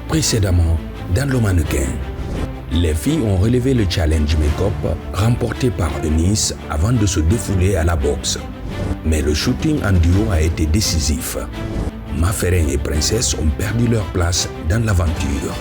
Précédemment, dans le mannequin, les filles ont relevé le challenge make-up remporté par Eunice avant de se défouler à la boxe. Mais le shooting en duo a été décisif. Maferin et Princesse ont perdu leur place dans l'aventure.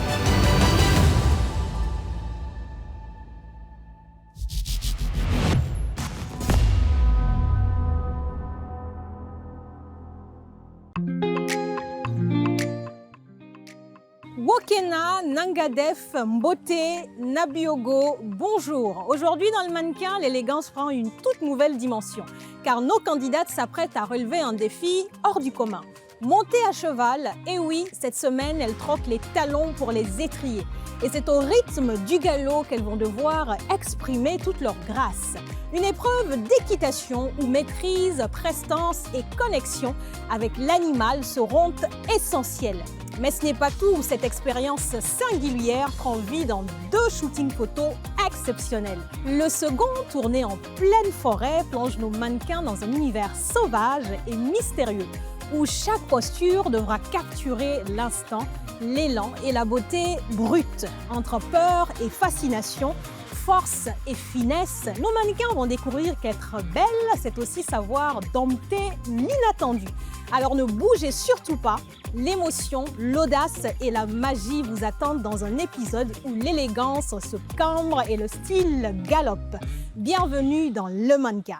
Wokena, Nangadef, Mbote, Nabiogo, bonjour. Aujourd'hui dans le mannequin, l'élégance prend une toute nouvelle dimension, car nos candidates s'apprêtent à relever un défi hors du commun. Montées à cheval, et oui, cette semaine, elles troquent les talons pour les étriers. Et c'est au rythme du galop qu'elles vont devoir exprimer toute leur grâce. Une épreuve d'équitation où maîtrise, prestance et connexion avec l'animal seront essentielles. Mais ce n'est pas tout, cette expérience singulière prend vie dans 2 shootings photos exceptionnels. Le second, tourné en pleine forêt, plonge nos mannequins dans un univers sauvage et mystérieux, où chaque posture devra capturer l'instant, l'élan et la beauté brute, entre peur et fascination, force et finesse. Nos mannequins vont découvrir qu'être belle, c'est aussi savoir dompter l'inattendu. Alors ne bougez surtout pas, l'émotion, l'audace et la magie vous attendent dans un épisode où l'élégance se cambre et le style galope. Bienvenue dans Le Mannequin.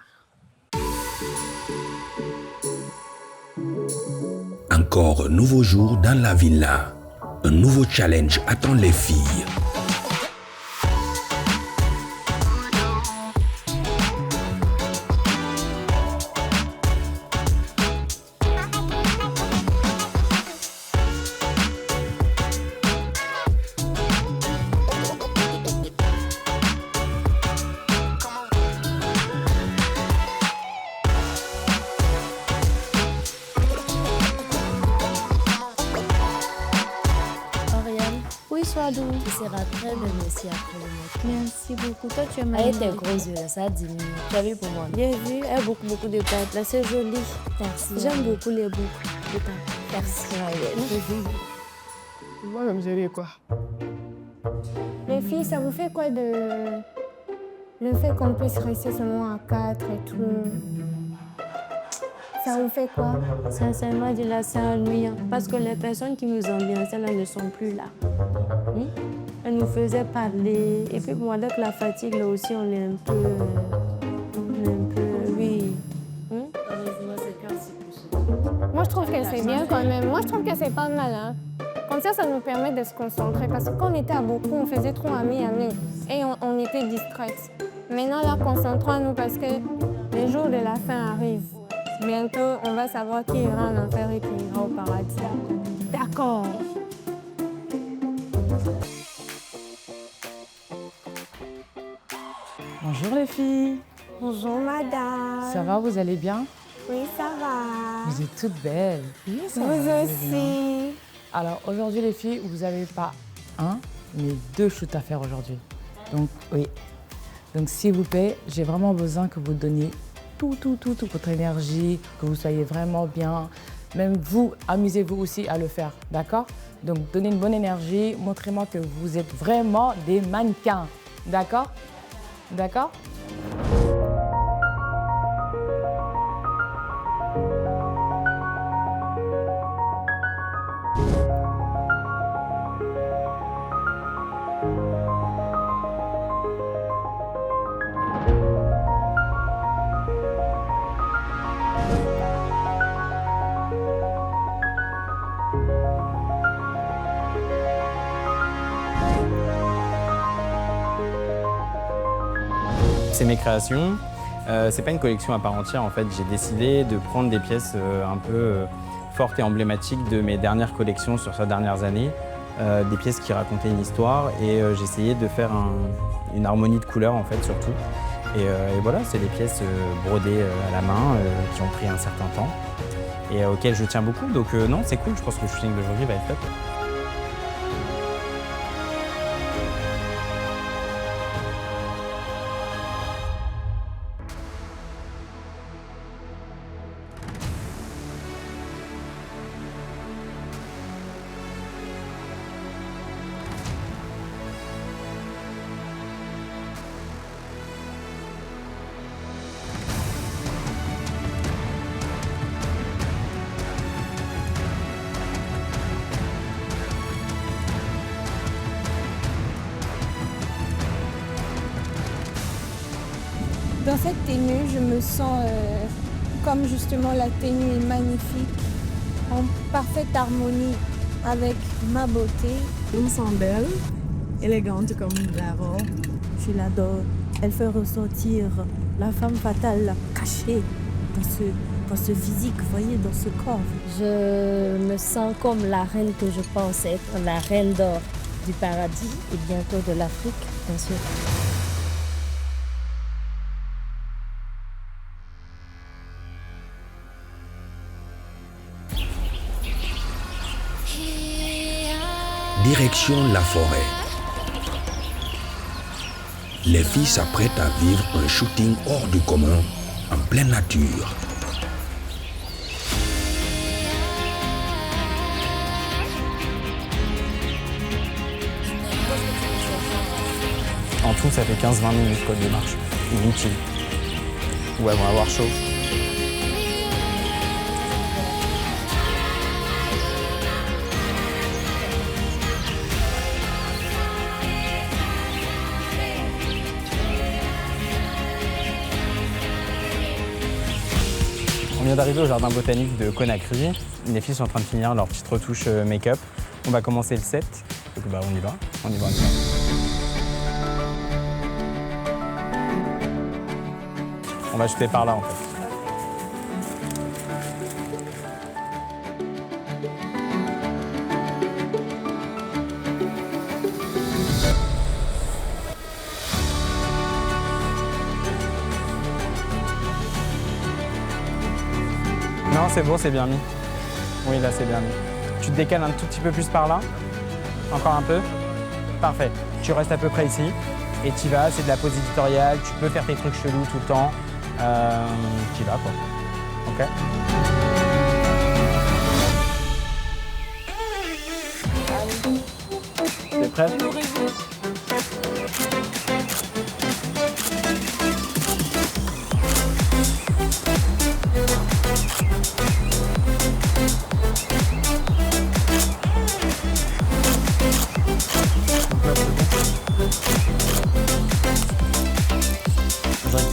Encore un nouveau jour dans la villa. Un nouveau challenge attend les filles. Tu seras très belle aussi après le mec. Merci beaucoup. Toi, tu es magnifique. Elle tes gros yeux, là, ça a diminué. Tu as vu pour moi? Bien vu. Elle a beaucoup de pattes. Là, c'est joli. Merci. J'aime beaucoup les boucles de ta. Merci, Moi-même, j'ai ri, quoi. Les filles, ça vous fait quoi de... Le fait qu'on puisse rester seulement à 4 et tout? Ça vous fait quoi? Sincèrement, dit là, c'est ennuyant. Parce que les personnes qui nous ambiançaient là ne sont plus là. Elles nous faisaient parler. Et puis, moi, avec la fatigue, là aussi, on est un peu... oui. Moi, je trouve que c'est bien quand même. Moi, je trouve que c'est pas mal. Hein. Comme ça nous permet de se concentrer. Parce que quand on était à beaucoup, on faisait trop amis. Et on était distraites. Maintenant, là, concentrons-nous parce que les jours de la fin arrivent. Bientôt, on va savoir qui ira en enfer et qui ira au paradis. D'accord. Bonjour les filles. Bonjour madame. Ça va, vous allez bien? Oui, ça va. Vous êtes toutes belles. Oui, ça vous va, aussi. Alors aujourd'hui les filles, vous n'avez pas un, mais 2 shoots à faire aujourd'hui. Donc oui. Donc s'il vous plaît, j'ai vraiment besoin que vous donniez toute votre énergie, que vous soyez vraiment bien. Même vous, amusez-vous aussi à le faire, d'accord? Donc donnez une bonne énergie, montrez-moi que vous êtes vraiment des mannequins, d'accord? D'accord? C'est mes créations. C'est pas une collection à part entière en fait. J'ai décidé de prendre des pièces un peu fortes et emblématiques de mes dernières collections sur ces dernières années. Des pièces qui racontaient une histoire et j'ai essayé de faire une harmonie de couleurs en fait surtout. Et voilà, c'est des pièces brodées à la main qui ont pris un certain temps et auxquelles je tiens beaucoup. Donc non, c'est cool, je pense que le shooting d'aujourd'hui va être top. Dans cette tenue, je me sens comme justement la tenue est magnifique, en parfaite harmonie avec ma beauté. Je me sens belle, élégante comme la robe. Je l'adore. Elle fait ressortir la femme fatale cachée dans ce physique, voyez, dans ce corps. Je me sens comme la reine que je pense être, la reine d'or du paradis et bientôt de l'Afrique, bien sûr. Direction la forêt. Les filles s'apprêtent à vivre un shooting hors du commun, en pleine nature. En tout, ça fait 15-20 minutes quoi, de marche. Inutile. Ou elles vont avoir chaud. On vient d'arriver au jardin botanique de Conakry. Les filles sont en train de finir leur petite retouche make-up. On va commencer le set. Donc on y va. On va shooter par là en fait. Non, c'est bon, c'est bien mis. Oui, là, c'est bien mis. Tu te décales un tout petit peu plus par là. Encore un peu. Parfait. Tu restes à peu près ici. Et tu vas, c'est de la pose éditoriale. Tu peux faire tes trucs chelous tout le temps. Tu vas, quoi. OK? T'es prêt?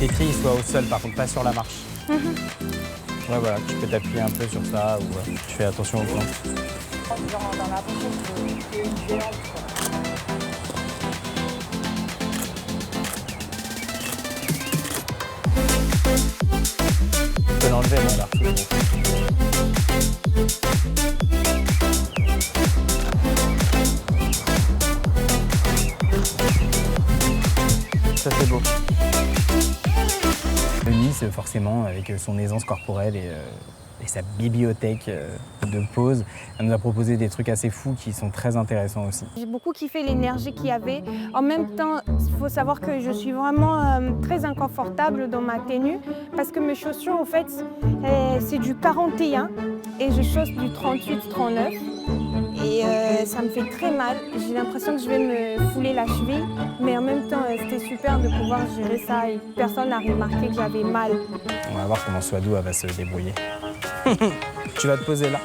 Tes cris soient au sol, par contre, pas sur la marche. Ouais, voilà, tu peux t'appuyer un peu sur ça ou tu fais attention aux plantes. Tu peux l'enlever, moi, là. Ça, c'est beau. Eunice, forcément, avec son aisance corporelle et sa bibliothèque de pose, elle nous a proposé des trucs assez fous qui sont très intéressants aussi. J'ai beaucoup kiffé l'énergie qu'il y avait. En même temps, il faut savoir que je suis vraiment très inconfortable dans ma tenue parce que mes chaussures, en fait, c'est du 41 et je chausse du 38-39. Et ça me fait très mal. J'ai l'impression que je vais me fouler la cheville. Mais en même temps, c'était super de pouvoir gérer ça et personne n'a remarqué que j'avais mal. On va voir comment Swadou va se débrouiller. Tu vas te poser là.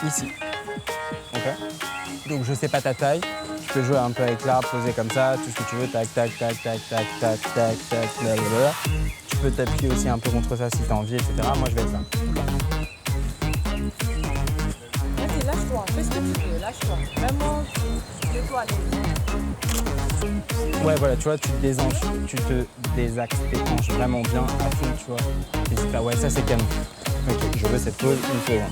Ici. OK? Donc je sais pas ta taille. Tu peux jouer un peu avec l'arbre, poser comme ça, tout ce que tu veux. Tac, tac, tac, tac, tac, tac, tac, tac, blablabla. Tu peux t'appuyer aussi un peu contre ça si tu as envie, etc. Moi, je vais être là. Lâche-toi, fais ce que tu veux, lâche-toi. Vraiment, fais-toi aller. Ouais, voilà, tu vois, tu te désanges, tu te désaxes tes hanches vraiment bien à fond, tu vois. Et super, ouais, ça c'est canon. Ok, je veux cette pose, il faut.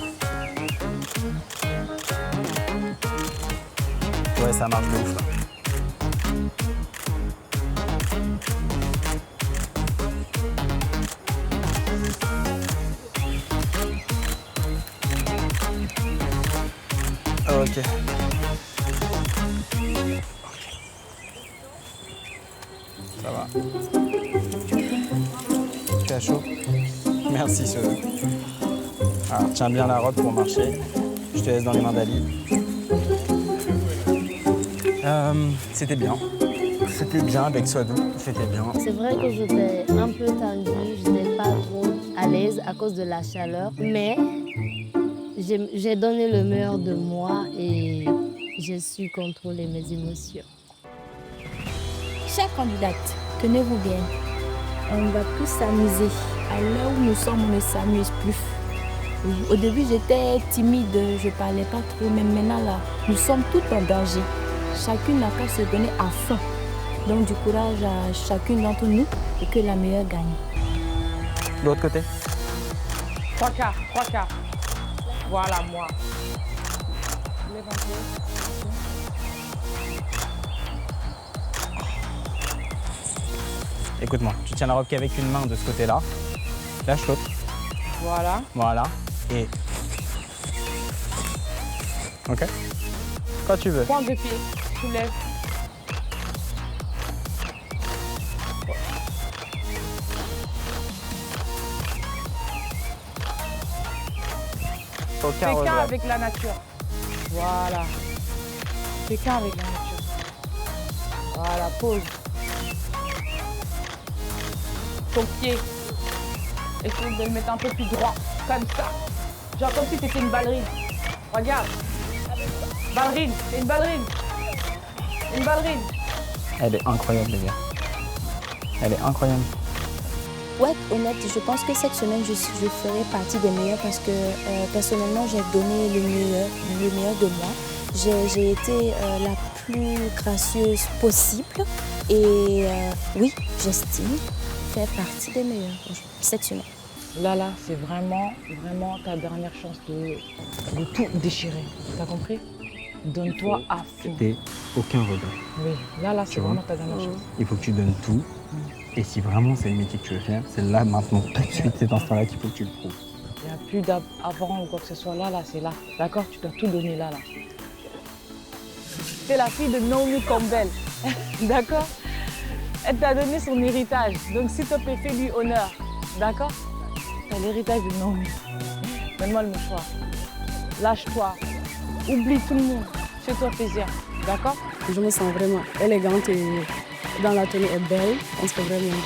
Ouais, ça marche de ouf là. Ok. Ça va. Tu as chaud? Merci, Sodou. Alors, tiens bien la robe pour marcher. Je te laisse dans les mains d'Ali. C'était bien. C'était bien avec Sodou. C'était bien. C'est vrai que j'étais un peu tendue, je n'étais pas trop à l'aise à cause de la chaleur, mais j'ai donné le meilleur de moi et j'ai su contrôler mes émotions. Chère candidate, tenez-vous bien. On va tous s'amuser. À l'heure où nous sommes, on ne s'amuse plus. Oui, au début, j'étais timide, je ne parlais pas trop, mais maintenant, là, nous sommes tous en danger. Chacune n'a qu'à se donner à fond. Donc, du courage à chacune d'entre nous et que la meilleure gagne. De l'autre côté. 3 quarts, 3 quarts. Voilà, moi. Lève un peu. Écoute-moi, tu tiens la robe qu'avec une main de ce côté-là. Lâche l'autre. Voilà. Voilà. Et... Ok. Quand tu veux. Pointe de pied, soulève. Aucun Fais qu'un regret. avec la nature. Voilà. Fais qu'un avec la nature. Voilà, pose. Ton pied. Essaye de le mettre un peu plus droit, comme ça. Genre comme si tu étais une ballerine. Regarde. Ballerine, c'est une ballerine. Une ballerine. Elle est incroyable, les gars. Elle est incroyable. Pour être honnête, je pense que cette semaine, je ferai partie des meilleures parce que personnellement, j'ai donné le meilleur de moi. J'ai été la plus gracieuse possible et oui, j'estime faire partie des meilleures cette semaine. Là, c'est vraiment ta dernière chance de tout déchirer. T'as compris? Donne-toi à fond. T'es aucun regret. Oui, là, c'est Tu vois? vraiment ta dernière chance. Il faut que tu donnes tout. Et si vraiment c'est le métier que tu veux faire, c'est là, maintenant, tout de suite, cet instant-là qu'il faut que tu le prouves. Il n'y a plus d'avant ou quoi que ce soit. Là, c'est là. D'accord? Tu dois tout donner là. C'est la fille de Naomi Campbell. D'accord? Elle t'a donné son héritage. Donc, s'il te plaît, fais-lui honneur. D'accord? T'as l'héritage de Naomi. Donne-moi le mouchoir. Lâche-toi. Oublie tout le monde. Fais-toi plaisir. D'accord? Je me sens vraiment élégante et dans la tenue est belle. Je pense que vraiment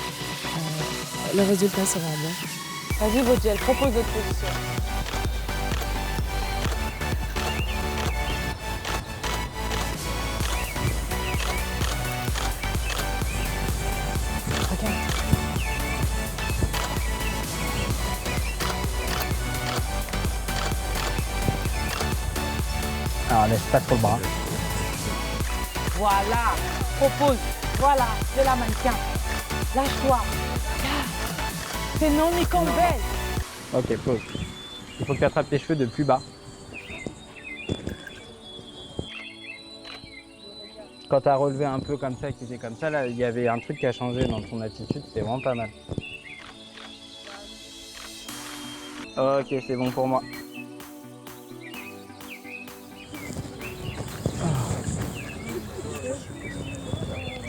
le résultat sera bon. Vas-y, Vautiel, propose d'autres positions. Alors, laisse pas trop le bras. Voilà. Propose. Voilà, de la mannequin. Lâche-toi. C'est Naomi Campbell. Ok, pause. Il faut que tu attrapes tes cheveux de plus bas. Quand tu as relevé un peu comme ça, qui était comme ça, là, il y avait un truc qui a changé dans ton attitude, c'était vraiment pas mal. Ok, c'est bon pour moi.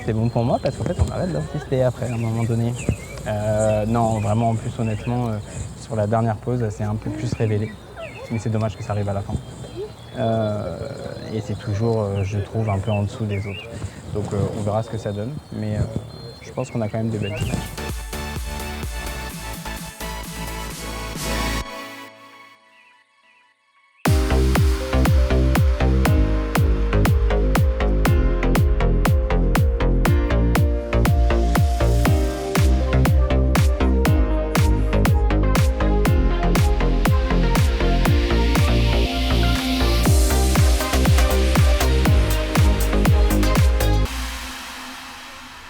C'est bon pour moi parce qu'en fait on arrête d'insister après à un moment donné. Non, vraiment en plus honnêtement, sur la dernière pause, c'est un peu plus révélé. Mais c'est dommage que ça arrive à la fin. Et c'est toujours, je trouve, un peu en dessous des autres. Donc on verra ce que ça donne. Mais je pense qu'on a quand même de belles images.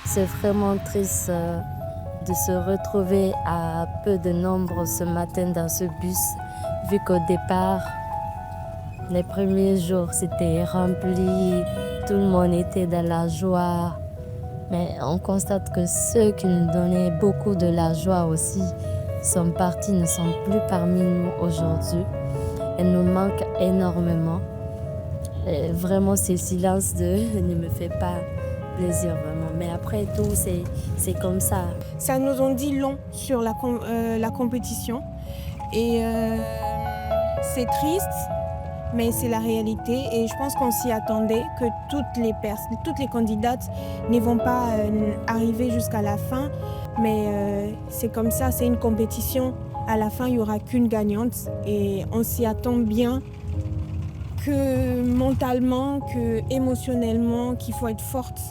C'est vraiment triste de se retrouver à peu de nombre ce matin dans ce bus, vu qu'au départ, les premiers jours, c'était rempli, tout le monde était dans la joie. Mais on constate que ceux qui nous donnaient beaucoup de la joie aussi sont partis, ne sont plus parmi nous aujourd'hui. Elles nous manquent énormément. Et vraiment, ce silence ne me fait pas plaisir vraiment. Mais après tout, c'est comme ça. Ça nous en dit long sur la compétition. Et c'est triste, mais c'est la réalité. Et je pense qu'on s'y attendait, que toutes les candidates ne vont pas arriver jusqu'à la fin. Mais c'est comme ça, c'est une compétition. À la fin, il n'y aura qu'une gagnante. Et on s'y attend bien, que mentalement, que émotionnellement, qu'il faut être forte.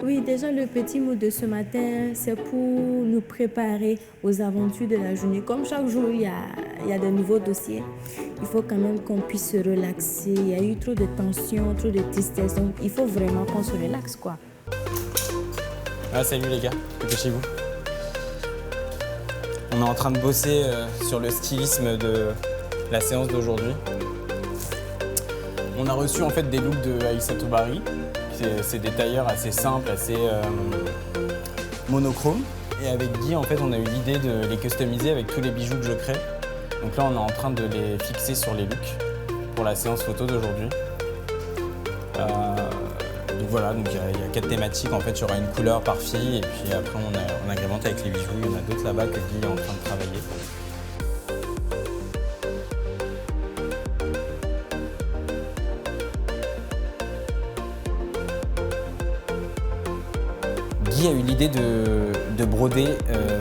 Oui, déjà le petit mot de ce matin, c'est pour nous préparer aux aventures de la journée. Comme chaque jour, il y a de nouveaux dossiers. Il faut quand même qu'on puisse se relaxer. Il y a eu trop de tension, trop de tristesse. Donc, il faut vraiment qu'on se relaxe, quoi. Ah, salut les gars, dépêchez-vous. On est en train de bosser sur le stylisme de la séance d'aujourd'hui. On a reçu en fait des looks de Aïssa Toubari. C'est des tailleurs assez simples, assez monochromes. Et avec Guy, en fait, on a eu l'idée de les customiser avec tous les bijoux que je crée. Donc là, on est en train de les fixer sur les looks pour la séance photo d'aujourd'hui. Donc voilà, donc il y a 4 thématiques. En fait, il y aura une couleur par fille et puis après, on agrémente avec les bijoux. Il y en a d'autres là-bas que Guy est en train de travailler. Guy a eu l'idée de broder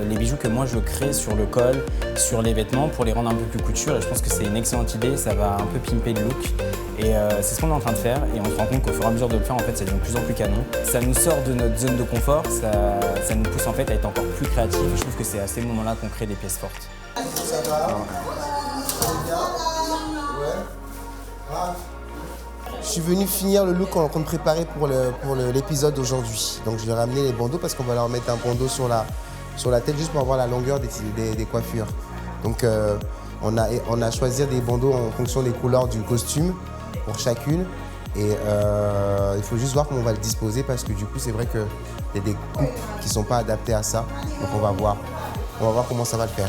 les bijoux que moi je crée sur le col, sur les vêtements pour les rendre un peu plus couture et je pense que c'est une excellente idée, ça va un peu pimper le look et c'est ce qu'on est en train de faire et on se rend compte qu'au fur et à mesure de le faire en fait ça devient de plus en plus canon. Ça nous sort de notre zone de confort, ça nous pousse en fait à être encore plus créatifs et je trouve que c'est à ces moments-là qu'on crée des pièces fortes. Ça va? Je suis venu finir le look qu'on est en train de préparer pour l'épisode d'aujourd'hui. Donc je vais ramener les bandeaux parce qu'on va leur mettre un bandeau sur la tête juste pour avoir la longueur des coiffures. Donc on a choisi des bandeaux en fonction des couleurs du costume pour chacune. Et il faut juste voir comment on va le disposer parce que du coup c'est vrai qu'il y a des coupes qui ne sont pas adaptées à ça. Donc on va voir comment ça va le faire.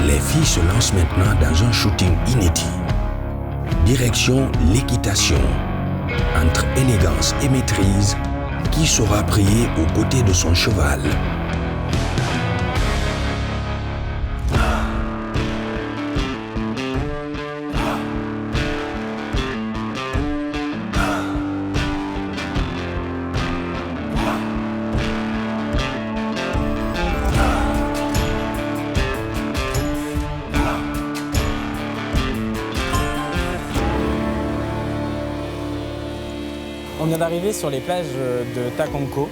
Les filles se lancent maintenant dans un shooting inédit. Direction l'équitation. Entre élégance et maîtrise, qui saura prier aux côtés de son cheval? On vient d'arriver sur les plages de Takonko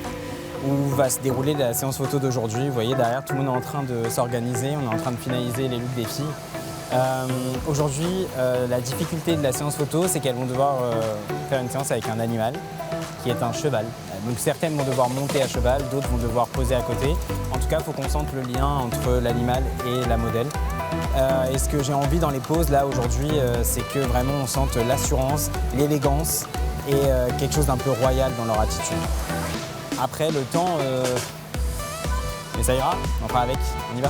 où va se dérouler la séance photo d'aujourd'hui. Vous voyez derrière, tout le monde est en train de s'organiser, on est en train de finaliser les looks des filles. Aujourd'hui, la difficulté de la séance photo, c'est qu'elles vont devoir faire une séance avec un animal qui est un cheval. Donc certaines vont devoir monter à cheval, d'autres vont devoir poser à côté. En tout cas, il faut qu'on sente le lien entre l'animal et la modèle. Et ce que j'ai envie dans les poses là aujourd'hui, c'est que vraiment on sente l'assurance, l'élégance et quelque chose d'un peu royal dans leur attitude. Après, le temps, mais ça ira, on fera avec, on y va.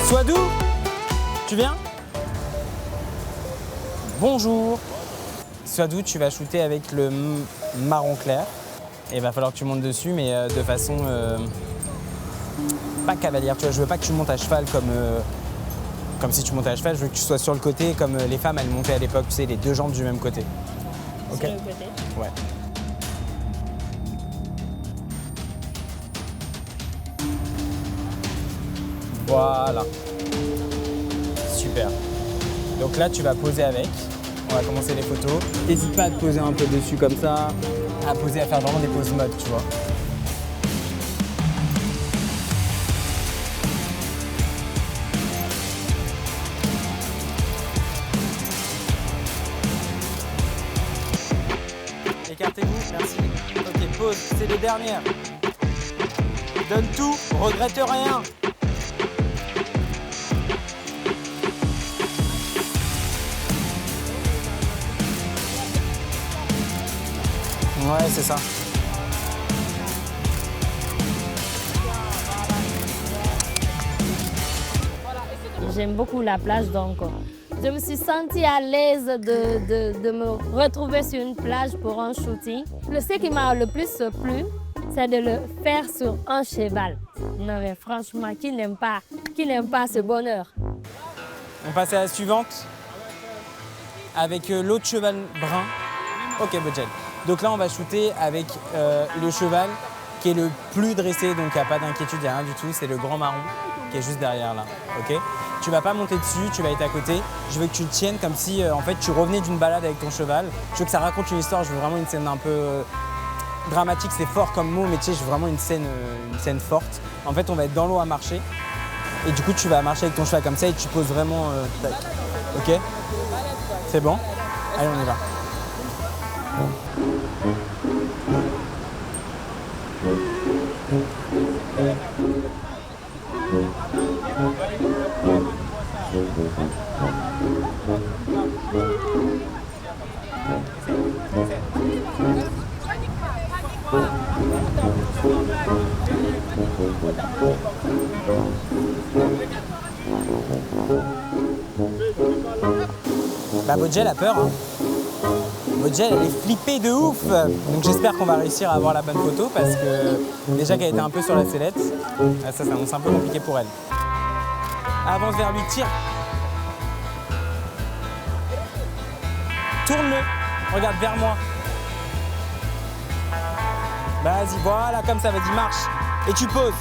Swadou, tu viens? Bonjour. Swadou, tu vas shooter avec le marron clair. Et il va falloir que tu montes dessus, mais de façon pas cavalière. Tu vois, je veux pas que tu montes à cheval Comme si tu montais à cheval, je veux que tu sois sur le côté comme les femmes elles montaient à l'époque, tu sais, les 2 jambes du même côté. Ok. Sur le côté. Ouais. Voilà. Super. Donc là, tu vas poser avec. On va commencer les photos. N'hésite pas à te poser un peu dessus comme ça, à poser, à faire vraiment des poses mode, tu vois. Écartez-vous, merci. Ok, pause, c'est les dernières. Donne tout, regrette rien. Ouais, c'est ça. J'aime beaucoup la plage, donc je me suis sentie à l'aise de me retrouver sur une plage pour un shooting. Ce qui m'a le plus plu, c'est de le faire sur un cheval. Non mais franchement, qui n'aime pas ce bonheur? On passe à la suivante avec l'autre cheval brun. Ok, Bodjel. Donc là, on va shooter avec le cheval qui est le plus dressé, donc il n'y a pas d'inquiétude, il n'y a rien du tout. C'est le grand marron qui est juste derrière là. Ok. Tu vas pas monter dessus, tu vas être à côté. Je veux que tu le tiennes comme si en fait tu revenais d'une balade avec ton cheval. Je veux que ça raconte une histoire, je veux vraiment une scène un peu dramatique, c'est fort comme mot, mais tu sais, je veux vraiment une scène forte. En fait, on va être dans l'eau à marcher. Et du coup, tu vas marcher avec ton cheval comme ça et tu poses vraiment... Ok. C'est bon? Allez, on y va. Bah, Bodjel a peur, hein. Bodjel, elle est flippée de ouf. Donc j'espère qu'on va réussir à avoir la bonne photo parce que déjà qu'elle était un peu sur la sellette, ça s'annonce un peu compliqué pour elle. Avance vers lui, tire. Tourne-le, regarde vers moi. Vas-y, voilà, comme ça, vas-y, marche. Et tu poses.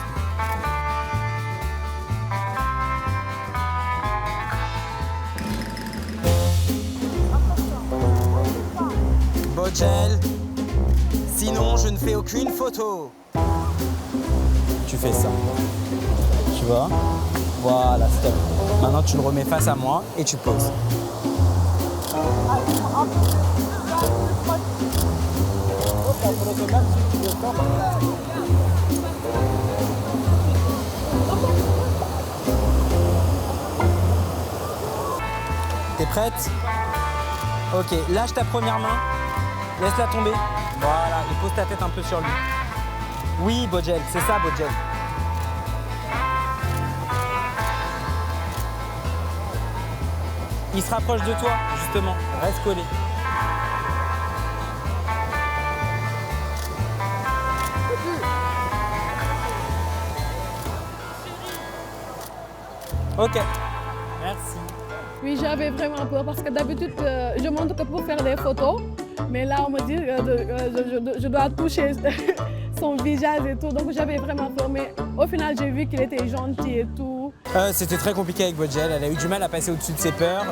Bodjel, sinon je ne fais aucune photo. Tu fais ça. Tu vois? Voilà, stop. Maintenant, tu le remets face à moi et tu poses. T'es prête? Ok, lâche ta première main. Laisse-la tomber. Voilà, et pose ta tête un peu sur lui. Oui, Bodjel, c'est ça, Bodjel. Il se rapproche de toi, justement. Reste collé. Ok, merci. Oui, j'avais vraiment peur parce que d'habitude, je monte que pour faire des photos. Mais là, on me dit que je dois toucher son visage et tout. Donc j'avais vraiment peur. Mais au final, j'ai vu qu'il était gentil et tout. C'était très compliqué avec Bodjel. Elle a eu du mal à passer au-dessus de ses peurs.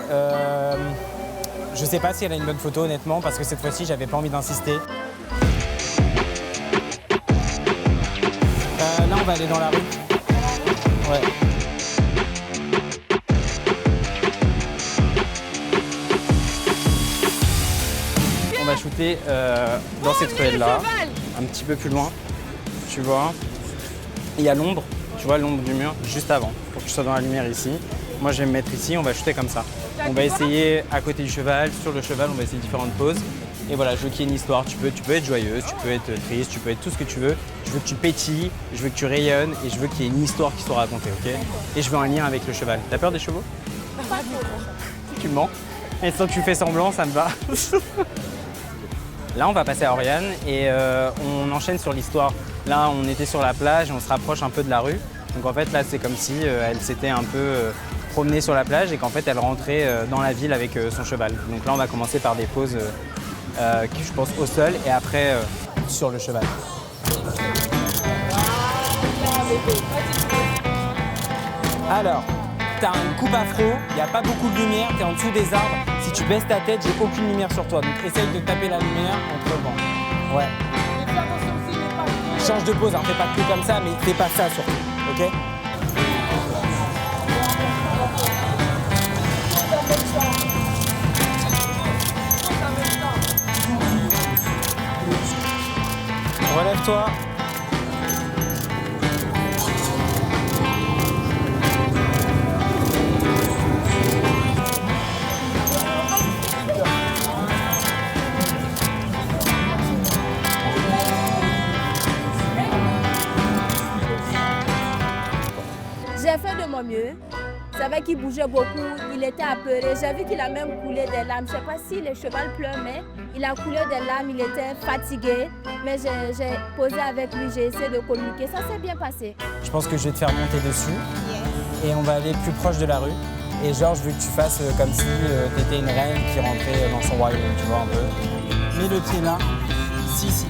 Je sais pas si elle a une bonne photo, honnêtement, parce que cette fois-ci, j'avais pas envie d'insister. Là, on va aller dans la rue. Ouais. On va shooter dans cette ruelle-là, un petit peu plus loin, tu vois. Il y a l'ombre, tu vois, l'ombre du mur, juste avant, pour que tu sois dans la lumière ici. Moi, je vais me mettre ici, on va shooter comme ça. On va essayer à côté du cheval, sur le cheval, on va essayer différentes poses. Et voilà, je veux qu'il y ait une histoire, tu peux être joyeuse, tu peux être triste, tu peux être tout ce que tu veux. Je veux que tu pétilles, je veux que tu rayonnes et je veux qu'il y ait une histoire qui soit racontée, ok? Et je veux un lien avec le cheval. T'as peur des chevaux? Tu mens. Et sans que tu fais semblant, ça me va. Là, on va passer à Oriane et on enchaîne sur l'histoire. Là, on était sur la plage et on se rapproche un peu de la rue. Donc en fait, là, c'est comme si elle s'était un peu promener sur la plage et qu'en fait elle rentrait dans la ville avec son cheval. Donc là on va commencer par des poses qui je pense au sol et après sur le cheval. Alors, tu as une coupe afro, il n'y a pas beaucoup de lumière, tu es en dessous des arbres. Si tu baisses ta tête, j'ai aucune lumière sur toi. Donc essaye de taper la lumière en te relevant. Ouais. Change de pose, hein, fais pas que comme ça, mais fais pas ça surtout, ok? Relève-toi. J'ai fait de mon mieux. C'est vrai qu'il bougeait beaucoup, il était apeuré. J'ai vu qu'il a même coulé des larmes. Je ne sais pas si le cheval pleure, mais il a coulé des larmes, il était fatigué. Mais j'ai posé avec lui, j'ai essayé de communiquer. Ça s'est bien passé. Je pense que je vais te faire monter dessus et on va aller plus proche de la rue. Et genre, je veux que tu fasses comme si tu étais une reine qui rentrait dans son royaume, tu vois un peu. Mets le pied là. Si.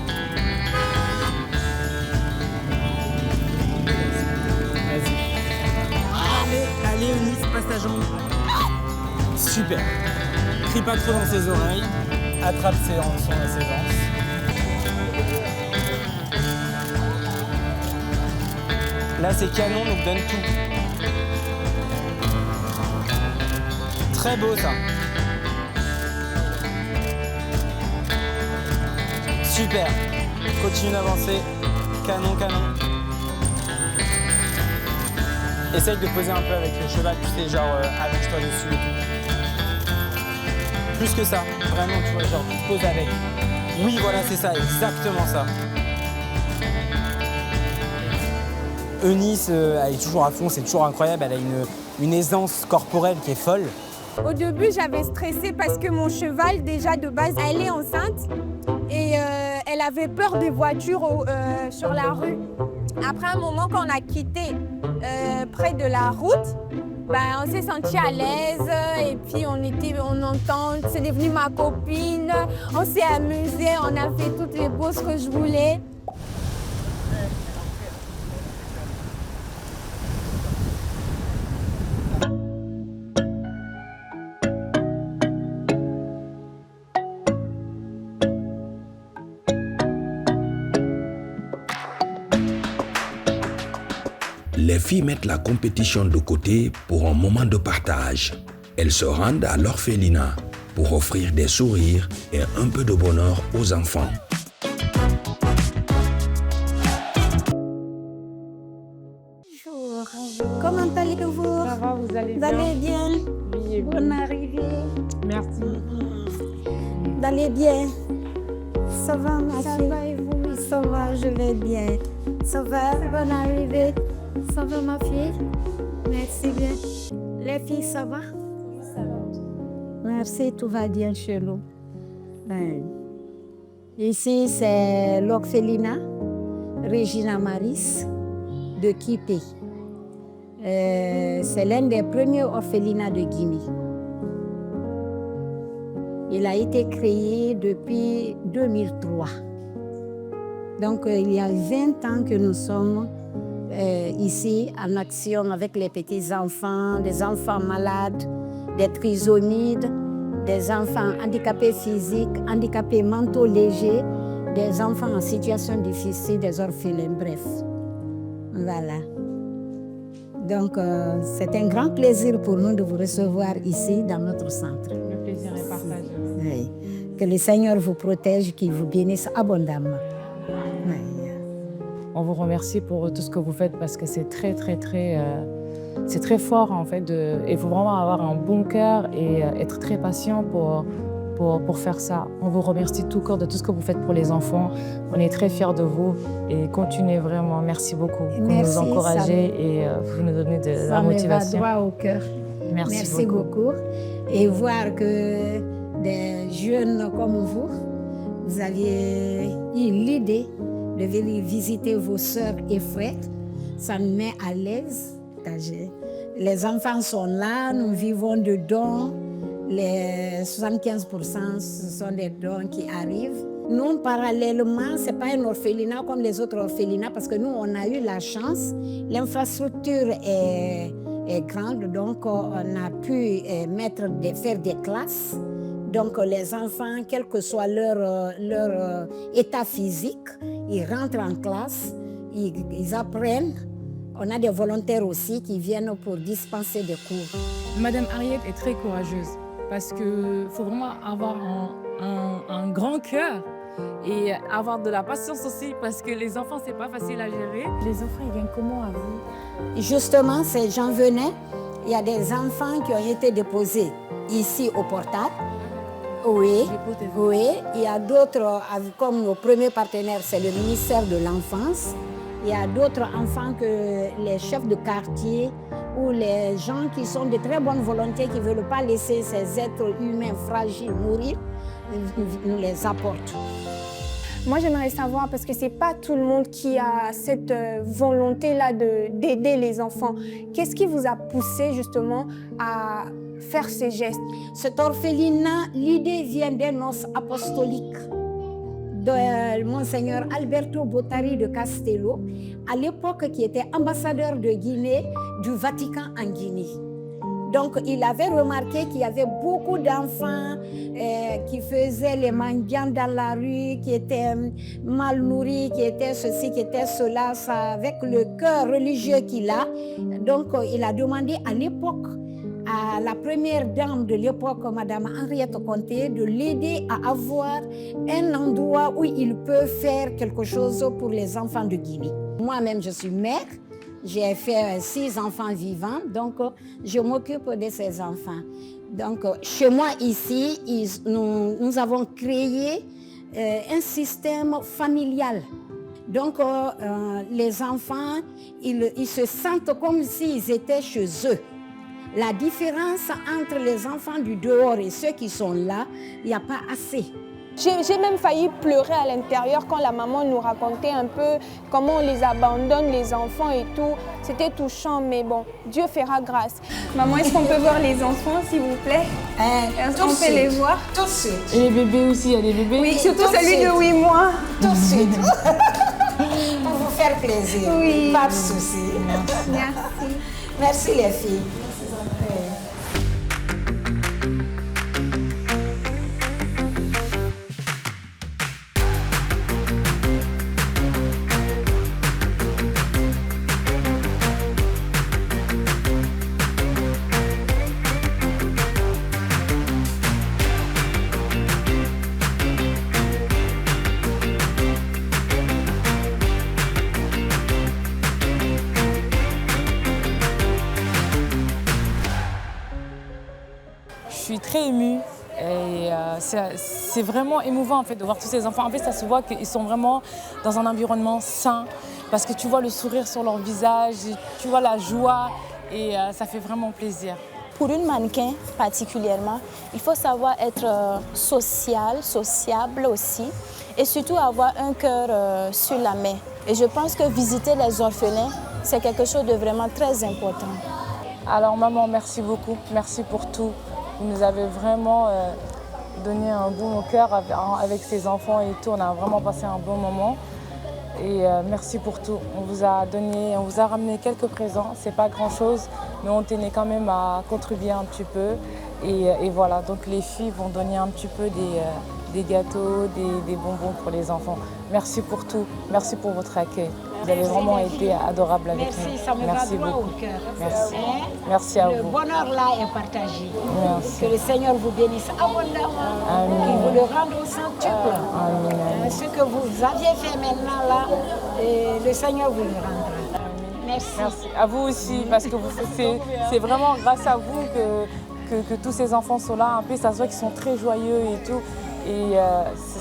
Allez, Eunice, passe ta jambe. Super. Crie pas trop dans ses oreilles. Attrape ses anses. Là, c'est canon, donc donne tout. Très beau, ça. Super. Continue d'avancer. Canon. Essaye de poser un peu avec le cheval, tu sais, genre allonge-toi dessus et tout. Plus que ça, vraiment, tu vois, genre tu te poses avec. Oui, voilà, c'est ça, exactement ça. Eunice, elle est toujours à fond, c'est toujours incroyable, elle a une aisance corporelle qui est folle. Au début, j'avais stressé parce que mon cheval, déjà de base, elle est enceinte et elle avait peur des voitures sur la rue. Après un moment qu'on a quitté près de la route, on s'est senti à l'aise et puis on entend, c'est devenu ma copine, on s'est amusé, on a fait toutes les poses que je voulais. Les filles mettent la compétition de côté pour un moment de partage. Elles se rendent à l'orphelinat pour offrir des sourires et un peu de bonheur aux enfants. Bonjour. Comment allez-vous? Ça va, vous allez Vous bien? allez bien? Oui, Bonne arrivée. Merci. Vous allez bien? Ça va, ma Ça fille? va et vous? Ça va, je vais bien. Ça va? Bonne arrivée. Ça va, ma fille? Merci bien. Les filles, ça va? Oui, ça va. Merci, tout va bien chez nous. Ouais. Ici, c'est l'orphelinat Regina Maris de Kipé. C'est l'un des premiers orphelinats de Guinée. Il a été créé depuis 2003. Donc, il y a 20 ans que nous sommes ici en action avec les petits-enfants, des enfants malades, des trisomides, des enfants handicapés physiques, handicapés mentaux légers, des enfants en situation difficile, des orphelins, bref. Voilà. Donc, c'est un grand plaisir pour nous de vous recevoir ici dans notre centre. Le plaisir est partagé. Oui. Que le Seigneur vous protège, qu'il vous bénisse abondamment. Oui. On vous remercie pour tout ce que vous faites parce que c'est c'est très fort en fait. Il faut vraiment avoir un bon cœur et être très patient pour faire ça. On vous remercie tout cœur de tout ce que vous faites pour les enfants. On est très fiers de vous et continuez vraiment. Merci beaucoup. Vous Merci, nous encouragez et vous nous donnez de la motivation. Ça me va droit au cœur. Merci beaucoup. Et voir que des jeunes comme vous, vous aviez eu l'idée de venir visiter vos sœurs et frères, ça me met à l'aise. Les enfants sont là, nous vivons de dons. Les 75%, ce sont des dons qui arrivent. Nous, parallèlement, ce n'est pas un orphelinat comme les autres orphelinats parce que nous, on a eu la chance. L'infrastructure est grande, donc on a pu faire des classes. Donc les enfants, quel que soit leur état physique, ils rentrent en classe, ils apprennent. On a des volontaires aussi qui viennent pour dispenser des cours. Madame Harriet est très courageuse parce qu'il faut vraiment avoir un grand cœur et avoir de la patience aussi parce que les enfants, c'est pas facile à gérer. Les enfants, ils viennent comment à vous? Justement, ces gens venaient. Il y a des enfants qui ont été déposés ici au portail. Oui, oui. Il y a d'autres, comme nos premiers partenaires, c'est le ministère de l'Enfance. Il y a d'autres enfants que les chefs de quartier ou les gens qui sont de très bonne volonté, qui ne veulent pas laisser ces êtres humains fragiles mourir, nous les apportent. Moi, j'aimerais savoir, parce que ce n'est pas tout le monde qui a cette volonté-là d'aider les enfants. Qu'est-ce qui vous a poussé justement à faire ces gestes? Cet orphelinat, l'idée vient d'un os apostolique de Monseigneur Alberto Bottari de Castello, à l'époque qui était ambassadeur de Guinée, du Vatican en Guinée. Donc, il avait remarqué qu'il y avait beaucoup d'enfants qui faisaient les mendiants dans la rue, qui étaient mal nourris, qui étaient ceci, qui étaient cela, ça, avec le cœur religieux qu'il a. Donc, il a demandé à l'époque, à la première dame de l'époque, Madame Henriette Conté, de l'aider à avoir un endroit où il peut faire quelque chose pour les enfants de Guinée. Moi-même, je suis mère. J'ai fait 6 enfants vivants, donc je m'occupe de ces enfants. Donc, chez moi ici, nous avons créé un système familial. Donc, les enfants, ils se sentent comme s'ils étaient chez eux. La différence entre les enfants du dehors et ceux qui sont là, il n'y a pas assez. J'ai même failli pleurer à l'intérieur quand la maman nous racontait un peu comment on les abandonne, les enfants et tout. C'était touchant, mais bon, Dieu fera grâce. Maman, est-ce qu'on peut voir les enfants, s'il vous plaît? Est-ce qu'on peut les voir? Tout de suite. Et les bébés aussi, il y a des bébés? Oui, surtout celui de 8 mois. Tout de suite. Pour vous faire plaisir. Oui. Pas de souci. Merci. Merci les filles. Je suis très émue et c'est vraiment émouvant en fait, de voir tous ces enfants. En fait, ça se voit qu'ils sont vraiment dans un environnement sain parce que tu vois le sourire sur leur visage, tu vois la joie et ça fait vraiment plaisir. Pour une mannequin particulièrement, il faut savoir être sociable aussi et surtout avoir un cœur sur la main. Et je pense que visiter les orphelins, c'est quelque chose de vraiment très important. Alors maman, merci beaucoup, merci pour tout. Vous nous avez vraiment donné un bon au cœur avec ces enfants et tout. On a vraiment passé un bon moment. Et merci pour tout. On vous a ramené quelques présents. C'est pas grand-chose, mais on tenait quand même à contribuer un petit peu. Et voilà, donc les filles vont donner un petit peu des gâteaux, des bonbons pour les enfants. Merci pour tout. Merci pour votre accueil. Vous avez vraiment été adorable avec nous. Merci, ça me va droit au cœur. Merci. Merci à vous. Le bonheur là est partagé. Merci. Que le Seigneur vous bénisse abondamment. Qu'il vous le rende au centuple. Ce que vous aviez fait maintenant là, le Seigneur vous le rendra. Merci. Merci. À vous aussi, parce que c'est vraiment grâce à vous que tous ces enfants sont là. Un peu, ça se voit qu'ils sont très joyeux et tout. Et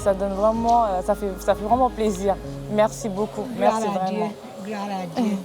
ça donne vraiment, ça fait vraiment plaisir. Merci beaucoup. Merci vraiment. Gloire à Dieu.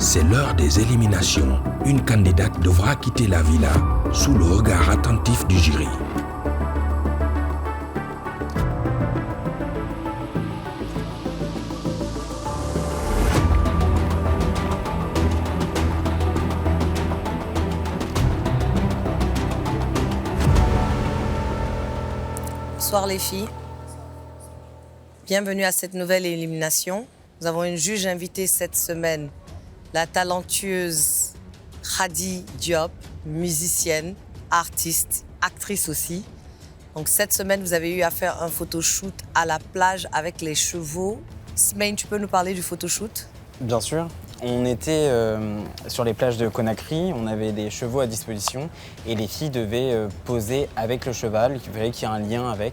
C'est l'heure des éliminations. Une candidate devra quitter la villa sous le regard attentif du jury. Bonsoir les filles. Bienvenue à cette nouvelle élimination. Nous avons une juge invitée cette semaine, la talentueuse Khady Diop, musicienne, artiste, actrice aussi. Donc cette semaine, vous avez eu à faire un photoshoot à la plage avec les chevaux. Smaïn, tu peux nous parler du photoshoot? Bien sûr. On était sur les plages de Conakry, on avait des chevaux à disposition et les filles devaient poser avec le cheval, il fallait qu'il y ait un lien avec.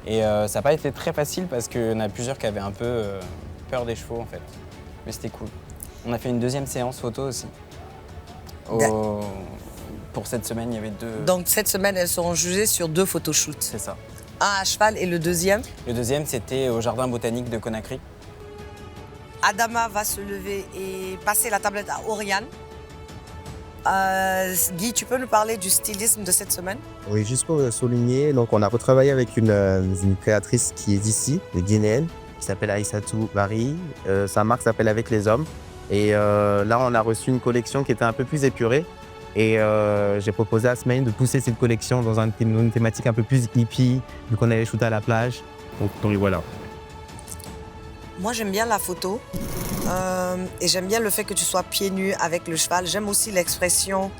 Et ça n'a pas été très facile parce qu'il y en a plusieurs qui avaient un peu peur des chevaux en fait. Mais c'était cool. On a fait une deuxième séance photo aussi. Pour cette semaine, il y avait deux. Donc cette semaine, elles seront jugées sur 2 photoshoots. C'est ça. Un à cheval et le deuxième? Le deuxième, c'était au jardin botanique de Conakry. Adama va se lever et passer la tablette à Oriane. Guy, tu peux nous parler du stylisme de cette semaine? Oui, juste pour souligner, donc on a retravaillé avec une créatrice qui est d'ici, guinéenne, qui s'appelle Aïssatou Bari. Sa marque s'appelle Avec les Hommes. Et là, on a reçu une collection qui était un peu plus épurée. Et j'ai proposé à Smaïn de pousser cette collection dans une thématique un peu plus hippie, vu qu'on allait shooter à la plage. Donc voilà. Moi, j'aime bien la photo et j'aime bien le fait que tu sois pieds nus avec le cheval. J'aime aussi l'expression